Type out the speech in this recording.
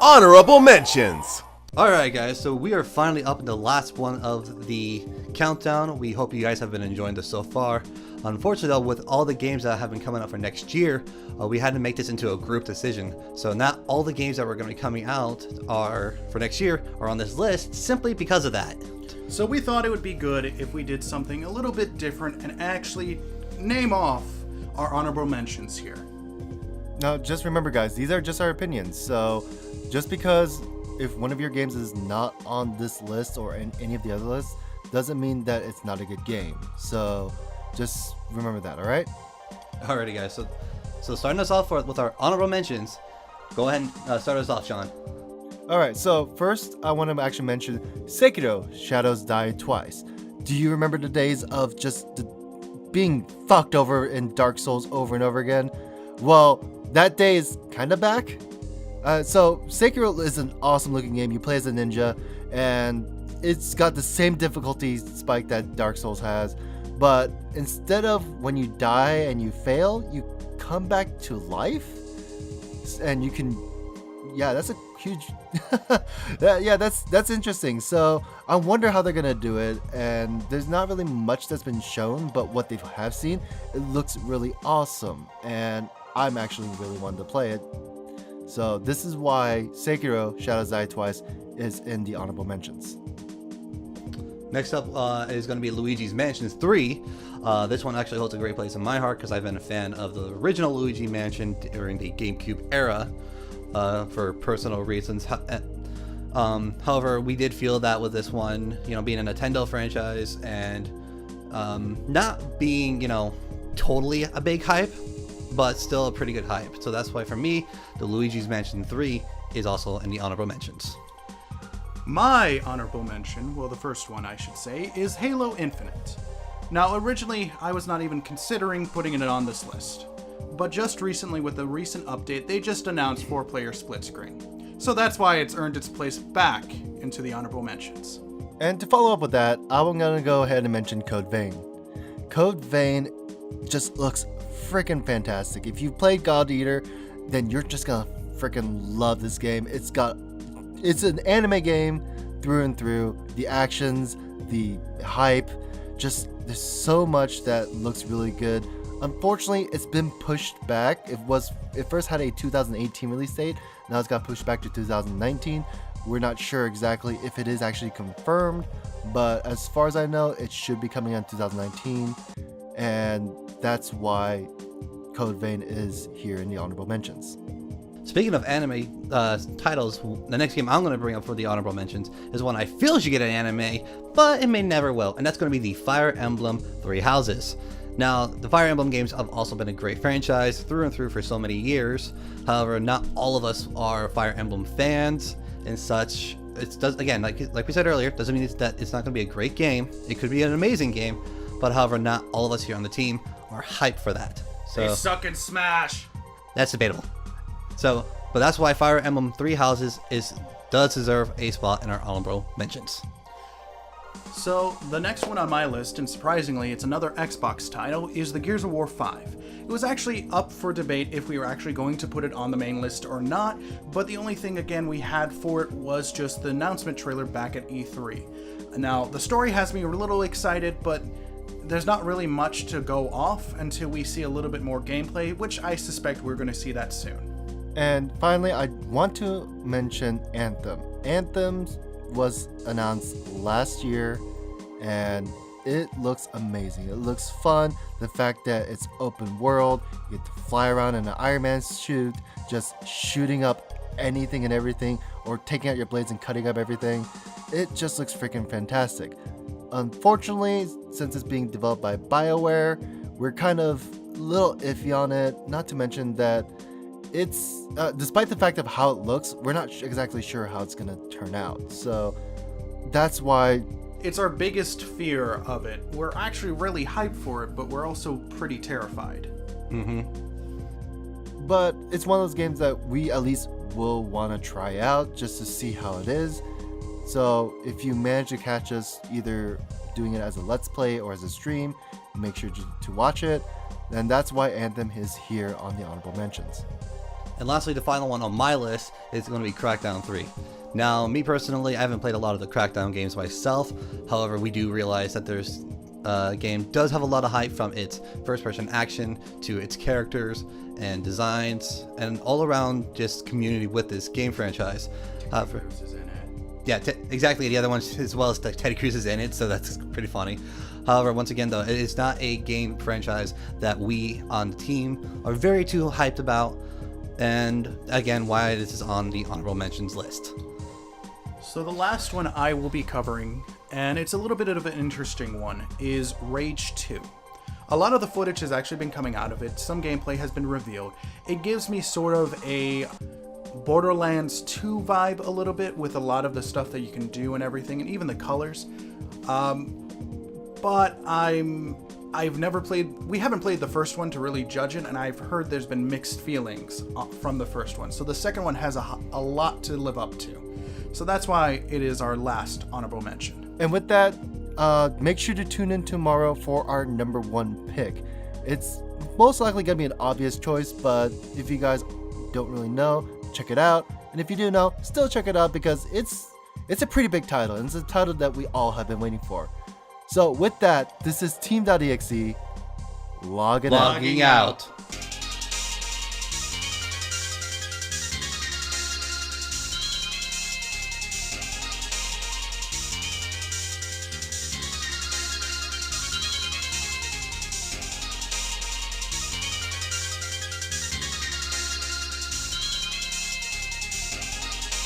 Honorable Mentions. Alright guys, so we are finally up in the last one of the countdown. We hope you guys have been enjoying this so far. Unfortunately though, with all the games that have been coming out for next year, we had to make this into a group decision. So not all the games that were going to be coming out are for next year are on this list simply because of that. So we thought it would be good if we did something a little bit different and actually name off our honorable mentions here. Now just remember guys, these are just our opinions. So just because if one of your games is not on this list or in any of the other lists, doesn't mean that it's not a good game. So just remember that, all right? Alrighty guys, so starting us off with our honorable mentions, go ahead and start us off, Sean. All right, so first I want to actually mention Sekiro: Shadows Die Twice. Do you remember the days of just being fucked over in Dark Souls over and over again? Well, that day is kind of back. So Sekiro is an awesome looking game. You play as a ninja and it's got the same difficulty spike that Dark Souls has, but instead of when you die and you fail, you come back to life and you can, yeah, that's a huge, that's interesting. So I wonder how they're gonna do it, and there's not really much that's been shown, but what they have seen, it looks really awesome, and I'm actually really wanting to play it. So this is why Sekiro: Shadows Die Twice is in the honorable mentions. Next up is going to be Luigi's Mansion 3. This one actually holds a great place in my heart because I've been a fan of the original Luigi Mansion during the GameCube era for personal reasons. However, we did feel that with this one, being a Nintendo franchise and not being, totally a big hype, but still a pretty good hype. So that's why for me, the Luigi's Mansion 3 is also in the honorable mentions. My honorable mention, well the first one I should say, is Halo Infinite. Now originally I was not even considering putting it on this list, but just recently with the recent update they just announced 4-player split screen. So that's why it's earned its place back into the honorable mentions. And to follow up with that, I'm gonna go ahead and mention Code Vein. Code Vein just looks freaking fantastic. If you've played God Eater, then you're just gonna freaking love this game. It's an anime game through and through. The actions, the hype, just there's so much that looks really good. Unfortunately, it's been pushed back. It first had a 2018 release date. Now it's got pushed back to 2019. We're not sure exactly if it is actually confirmed, but as far as I know, it should be coming out in 2019, and that's why Code Vein is here in the honorable mentions. Speaking of anime titles, the next game I'm going to bring up for the honorable mentions is one I feel should get an anime, but it may never will, and that's going to be the Fire Emblem Three Houses. Now, the Fire Emblem games have also been a great franchise through and through for so many years. However, not all of us are Fire Emblem fans and such. It does, again, like we said earlier, doesn't mean that it's not going to be a great game. It could be an amazing game, but however, not all of us here on the team are hyped for that. So They suck and smash! that's debatable. So, but that's why Fire Emblem Three Houses does deserve a spot in our honorable mentions. So, the next one on my list, and surprisingly it's another Xbox title, is the Gears of War 5. It was actually up for debate if we were actually going to put it on the main list or not, but the only thing again we had for it was just the announcement trailer back at E3. Now, the story has me a little excited, but there's not really much to go off until we see a little bit more gameplay, which I suspect we're going to see that soon. And finally, I want to mention Anthem. Anthem was announced last year, and it looks amazing. It looks fun. The fact that it's open world, you get to fly around in an Iron Man suit, just shooting up anything and everything, or taking out your blades and cutting up everything. It just looks freaking fantastic. Unfortunately, since it's being developed by BioWare, we're kind of a little iffy on it. Not to mention that it's, despite the fact of how it looks, we're not exactly sure how it's going to turn out. So that's why it's our biggest fear of it. We're actually really hyped for it, but we're also pretty terrified. But it's one of those games that we at least will want to try out just to see how it is. So if you manage to catch us either doing it as a let's play or as a stream, make sure to watch it. And that's why Anthem is here on the honorable mentions. And lastly, the final one on my list is going to be Crackdown 3. Now, me personally, I haven't played a lot of the Crackdown games myself. However, we do realize that there's game does have a lot of hype, from its first-person action to its characters and designs and all around just community with this game franchise. However, yeah, exactly. The other ones, as well as Teddy Cruz is in it, so that's pretty funny. However, once again, though, it is not a game franchise that we on the team are very too hyped about, and again, why this is on the honorable mentions list. So the last one I will be covering, and it's a little bit of an interesting one, is Rage 2. A lot of the footage has actually been coming out of it. Some gameplay has been revealed. It gives me sort of a Borderlands 2 vibe a little bit, with a lot of the stuff that you can do and everything, and even the colors. But I've never played, we haven't played the first one to really judge it, and I've heard there's been mixed feelings from the first one. So the second one has a lot to live up to. So that's why it is our last honorable mention. And with that, make sure to tune in tomorrow for our number 1 pick. It's most likely going to be an obvious choice, but if you guys don't really know, check it out. And if you do know, still check it out, because it's a pretty big title, and it's a title that we all have been waiting for. So with that, this is Team.EXE logging out.